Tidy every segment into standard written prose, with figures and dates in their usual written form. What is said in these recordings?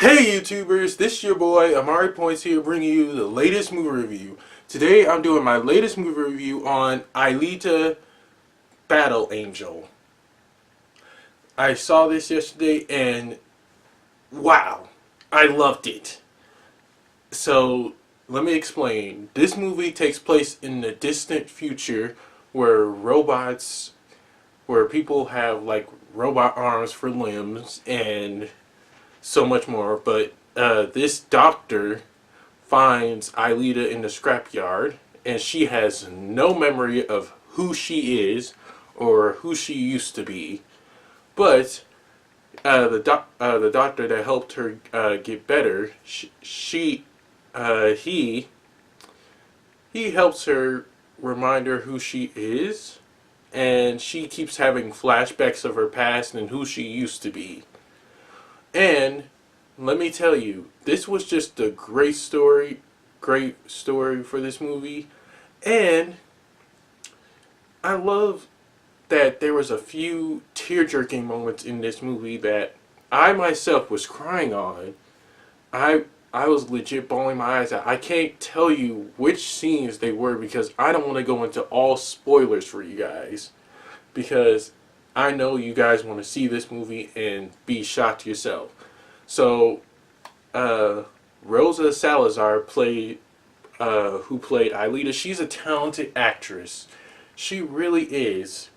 Hey YouTubers, this is your boy Amari Points here bringing you the latest movie review. Today I'm doing my latest movie review on Alita Battle Angel. I saw this yesterday and wow, I loved it. So let me explain. This movie takes place in the distant future where where people have like robot arms for limbs and so much more, but this doctor finds Alita in the scrapyard, and she has no memory of who she is or who she used to be. But the doctor that helped her get better, he helps her remind her who she is, and she keeps having flashbacks of her past and who she used to be. And let me tell you, this was just a great story for this movie. And I love that there was a few tear-jerking moments in this movie that I myself was crying on. I was legit bawling my eyes out. I can't tell you which scenes they were because I don't want to go into all spoilers for you guys, because I know you guys want to see this movie and be shocked yourself. So, Rosa Salazar who played Alita. She's a talented actress. She really is.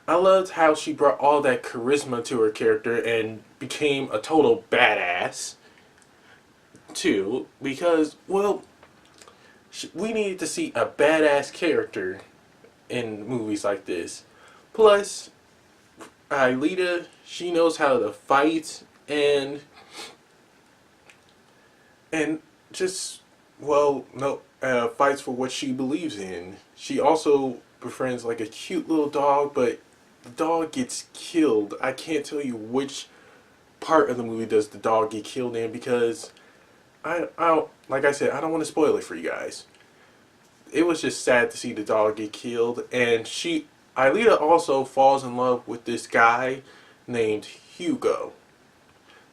I loved how she brought all that charisma to her character and became a total badass, too. Because, well, we needed to see a badass character in movies like this. Plus, Alita, she knows how to fight and just, well, no, fights for what she believes in. She also befriends like a cute little dog, but the dog gets killed. I can't tell you which part of the movie does the dog get killed in, because like I said, I don't want to spoil it for you guys. It was just sad to see the dog get killed, and Alita also falls in love with this guy named Hugo,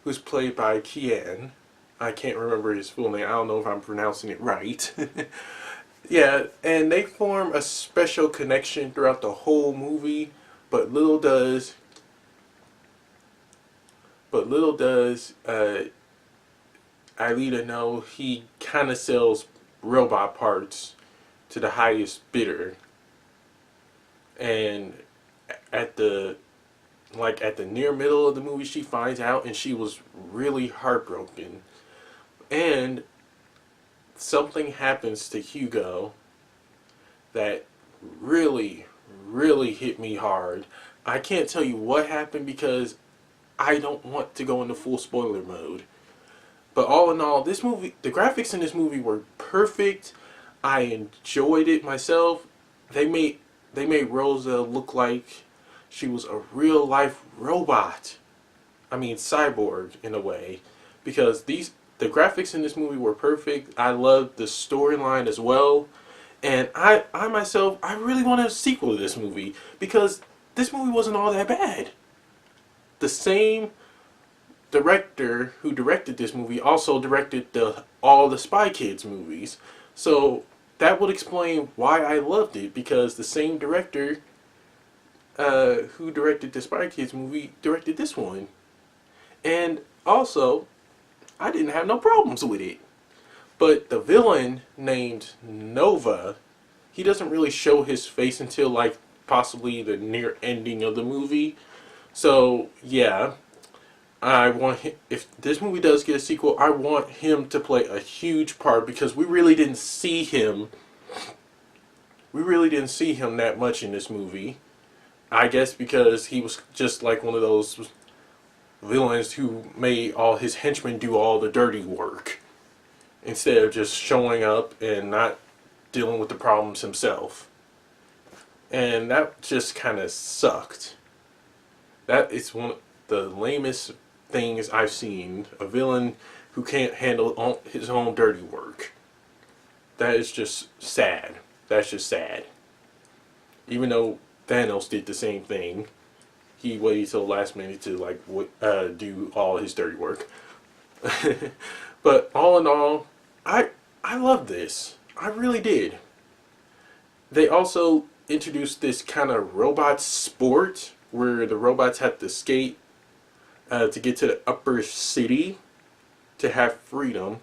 who's played by Kian. I can't remember his full name. I don't know if I'm pronouncing it right. Yeah, and they form a special connection throughout the whole movie, but little does Alita know he kind of sells robot parts to the highest bidder. And at the near middle of the movie, she finds out, and she was really heartbroken. And something happens to Hugo that really hit me hard. I can't tell you what happened because I don't want to go into full spoiler mode. But all in all, this movie, the graphics in this movie were perfect. I enjoyed it myself. They made Rosa look like she was a real life robot. I mean, cyborg in a way, because the graphics in this movie were perfect. I loved the storyline as well. And I myself, I really want a sequel to this movie, because this movie wasn't all that bad. The same director who directed this movie also directed all the Spy Kids movies. So that would explain why I loved it, because the same director who directed the Spy Kids movie directed this one. And also, I didn't have no problems with it. But the villain named Nova, he doesn't really show his face until like possibly the near ending of the movie. So yeah, I want him, if this movie does get a sequel, I want him to play a huge part, because we really didn't see him that much in this movie. I guess because he was just like one of those villains who made all his henchmen do all the dirty work, instead of just showing up and not dealing with the problems himself. And that just kind of sucked. That is one of the lamest things I've seen. A villain who can't handle his own dirty work. That is just sad. That's just sad. Even though Thanos did the same thing, he waited till the last minute to like do all his dirty work. But all in all, I I love this. I really did. They also introduced this kind of robot sport where the robots have to skate to get to the upper city to have freedom,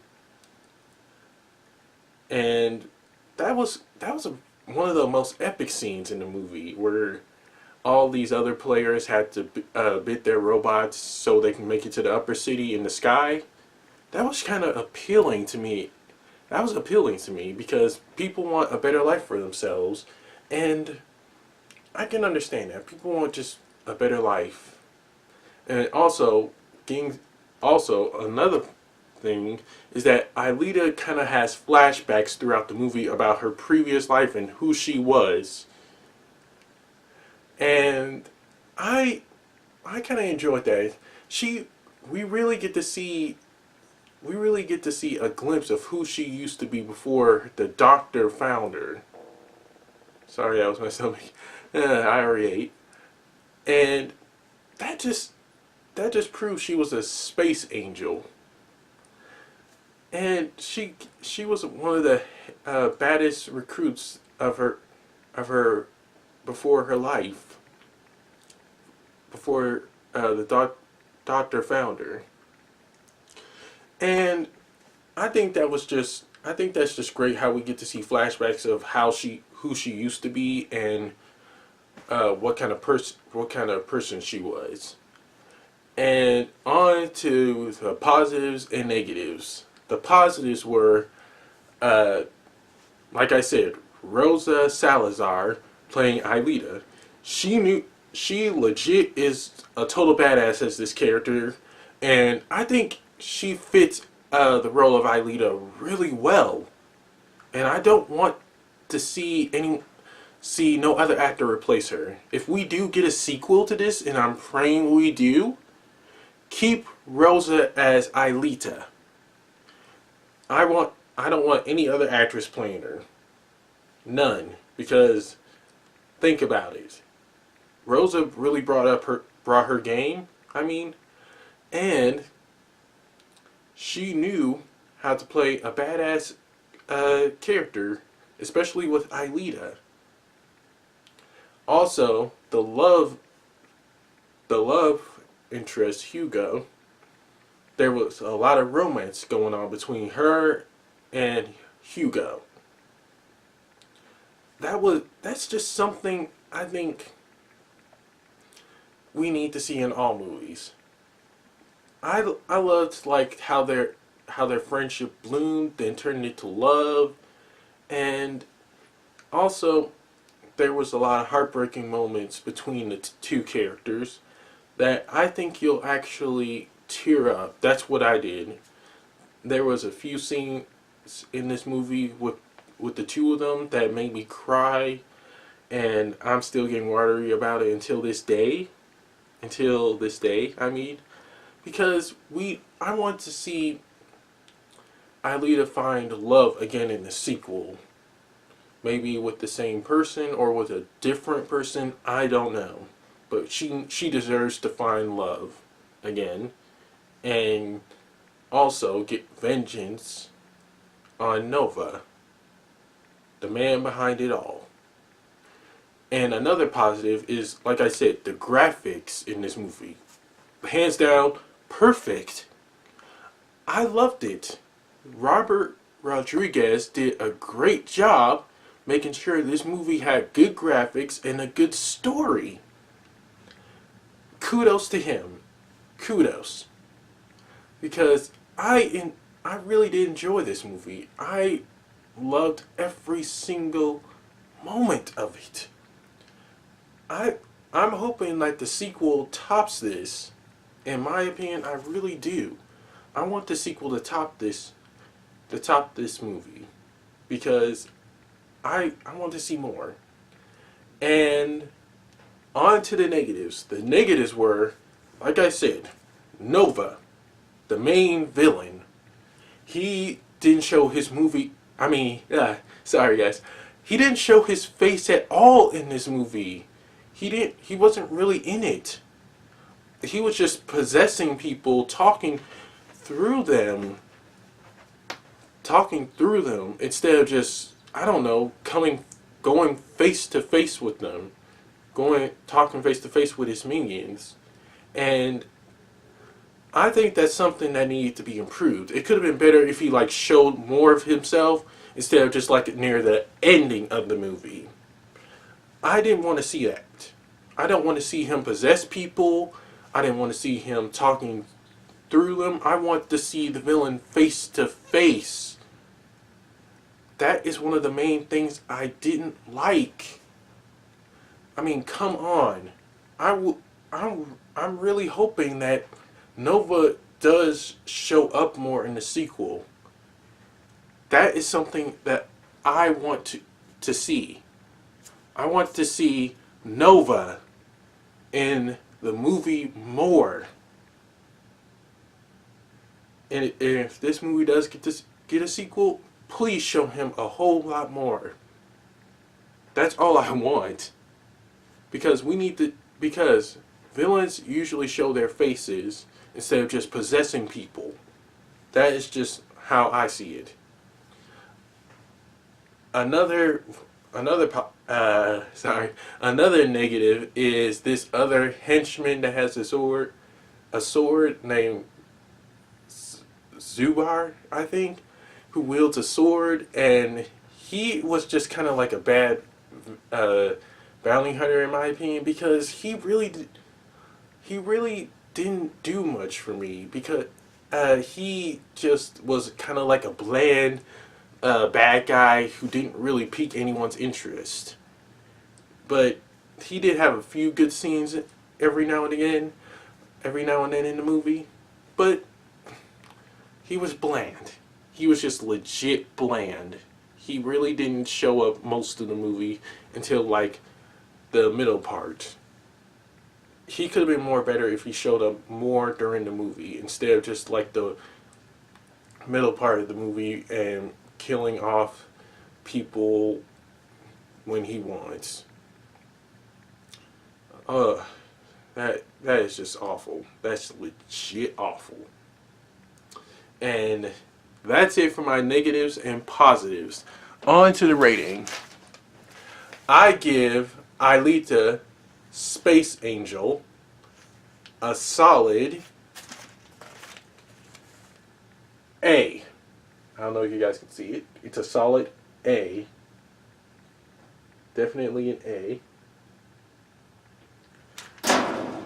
and one of the most epic scenes in the movie where all these other players had to bid their robots so they can make it to the upper city in the sky. That was kind of appealing to me. That was appealing to me because people want a better life for themselves, and I can understand that. People want just a better life. And also, getting, also another thing is that Alita kind of has flashbacks throughout the movie about her previous life and who she was. And I I kind of enjoyed that. She we really get to see we really get to see a glimpse of who she used to be before the doctor found her. Sorry, that was my stomach. I already ate. And that just that just proves she was a space angel. And she was one of the baddest recruits of her before her life, before the doctor found her. And I think that's just great how we get to see flashbacks of who she used to be and what kind of person she was. And on to the positives and negatives. The positives were, uh, like I said, Rosa Salazar playing Alita. She legit is a total badass as this character, and I think she fits the role of Alita really well. And I don't want to see no other actor replace her. If we do get a sequel to this, and I'm praying we do, keep Rosa as Alita. I don't want any other actress playing her. None. Because think about it. Rosa really brought her game, I mean, and she knew how to play a badass character, especially with Alita. Also, the love interest Hugo, there was a lot of romance going on between her and Hugo. That's just something I think we need to see in all movies. I loved like how their friendship bloomed, then turned into love, and also there was a lot of heartbreaking moments between the two characters that I think you'll actually tear up. That's what I did. There was a few scenes in this movie with the two of them that made me cry, and I'm still getting watery about it until this day. Until this day, I mean, because I want to see Alita find love again in the sequel. Maybe with the same person or with a different person, I don't know. But she deserves to find love again, and also get vengeance on Nova, the man behind it all. And another positive is, like I said, the graphics in this movie. Hands down, perfect. I loved it. Robert Rodriguez did a great job making sure this movie had good graphics and a good story. Kudos to him. Kudos. Because I really did enjoy this movie. I loved every single moment of it. I'm hoping that the sequel tops this. In my opinion, I really do. I want the sequel to top this movie, because I want to see more. And on to the negatives. The negatives were, like I said, Nova, the main villain. He didn't show his movie. I mean, sorry guys. He didn't show his face at all in this movie. He wasn't really in it. He was just possessing people, talking through them, instead of just, I don't know, going face to face with them, talking face to face with his minions. And I think that's something that needed to be improved. It could have been better if he like showed more of himself instead of just like near the ending of the movie. I didn't want to see that. I don't want to see him possess people. I didn't want to see him talking through them. I want to see the villain face to face. That is one of the main things I didn't like. I mean, come on. I'm really hoping that Nova does show up more in the sequel. That is something that I want to see. I want to see Nova in the movie more. And if this movie does get a sequel, please show him a whole lot more. That's all I want. Because villains usually show their faces instead of just possessing people. That is just how I see it. Another negative is this other henchman that has a sword named Zubar, I think, who wields a sword, and he was just kind of like a bad bounty hunter in my opinion, because he really didn't do much for me, because he just was kind of like a bland bad guy who didn't really pique anyone's interest. But he did have a few good scenes every now and then in the movie, but he was bland. He was just legit bland. He really didn't show up most of the movie until like the middle part. He could have been more better if he showed up more during the movie instead of just like the middle part of the movie and killing off people when he wants. That is just awful. That's legit awful. And that's it for my negatives and positives. On to the rating. I give Alita Space Angel a solid A. I don't know if you guys can see it. It's a solid A. Definitely an A.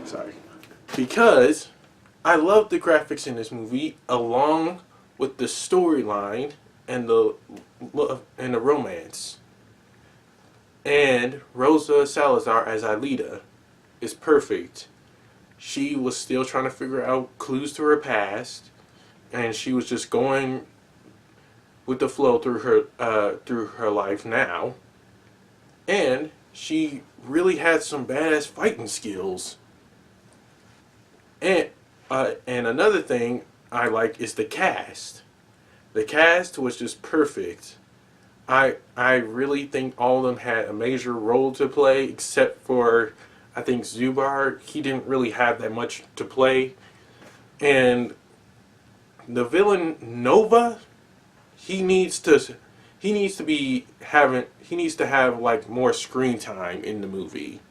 Sorry. Because I love the graphics in this movie along with the storyline and the romance. And Rosa Salazar as Alita is perfect. She was still trying to figure out clues to her past, and she was just going with the flow through her life now. And she really had some badass fighting skills. And another thing I like is the cast. The cast was just perfect. I really think all of them had a major role to play, except for, I think, Zubar. He didn't really have that much to play. And the villain Nova, he needs to have like more screen time in the movie.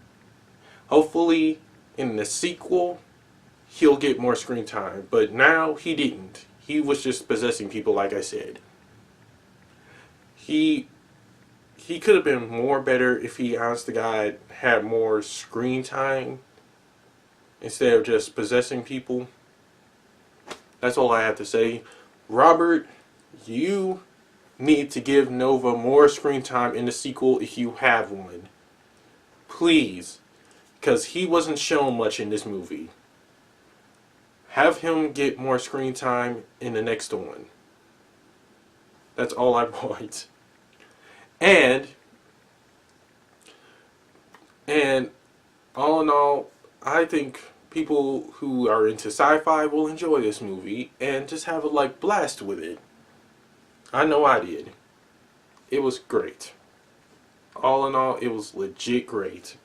Hopefully in the sequel he'll get more screen time, but now he didn't. He was just possessing people, like I said. He could have been more better if he, honest to God, had more screen time instead of just possessing people. That's all I have to say. Robert, you need to give Nova more screen time in the sequel if you have one. Please. Because he wasn't shown much in this movie. Have him get more screen time in the next one. That's all I want. And all in all, I think people who are into sci-fi will enjoy this movie and just have a like blast with it. I know I did. It was great. All in all, it was legit great.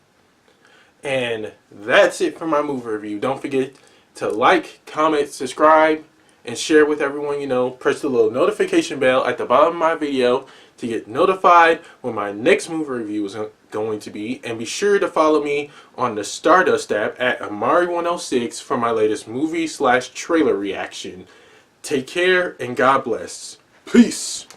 And that's it for my movie review. Don't forget to like, comment, subscribe, and share with everyone you know. Press the little notification bell at the bottom of my video to get notified when my next movie review is going to be. And be sure to follow me on the Stardust app at Amari106 for my latest movie/trailer reaction. Take care and God bless. Peace.